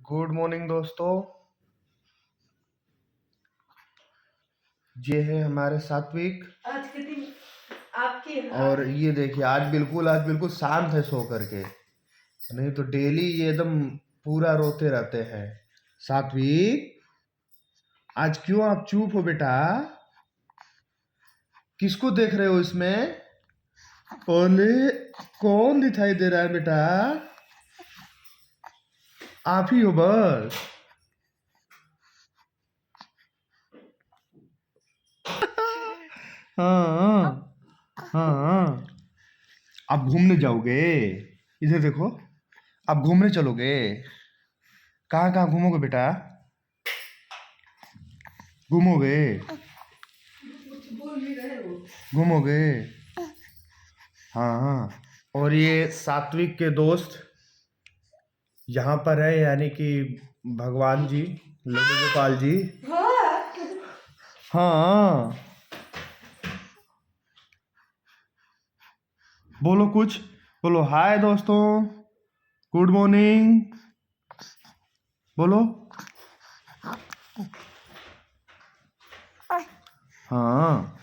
Good morning दोस्तों। ये है हमारे सात्विक। आज के दिन आपके और ये देखिए आज बिल्कुल शांत है सो करके, नहीं तो डेली ये एकदम पूरा रोते रहते हैं। सात्विक, आज क्यों आप चुप हो बेटा? किसको देख रहे हो इसमें? ओले, कौन दिखाई दे रहा है बेटा? आप ही हो बस। हाँ हाँ, आप घूमने जाओगे? इधर देखो, आप घूमने चलोगे? कहाँ कहाँ घूमोगे बेटा? घूमोगे? बोल भी रहे हो। घूमोगे? हाँ हाँ। और ये सात्विक के दोस्त यहाँ पर है, यानी कि भगवान जी, लड्डू गोपाल जी। हाँ, बोलो कुछ, बोलो हाय दोस्तों, गुड मॉर्निंग, बोलो। हाँ।